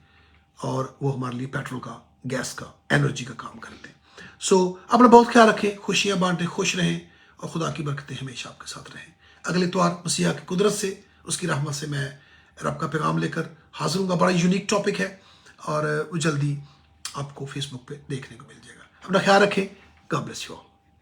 और वो हमारे लिए पेट्रोल का, गैस का, एनर्जी का काम करते हैं। सो अपना बहुत ख्याल रखें, खुशियाँ बांटें, खुश रहें, और खुदा की बरकतें हमेशा आपके साथ रहें। अगले इतवार मसीहा की कुदरत से, उसकी रहमत से मैं रब का पैगाम लेकर हाजिर हूँगा। बड़ा यूनिक टॉपिक है, और वो जल्दी आपको फेसबुक पे देखने को मिल जाएगा। अपना ख्याल रखें। God bless you all.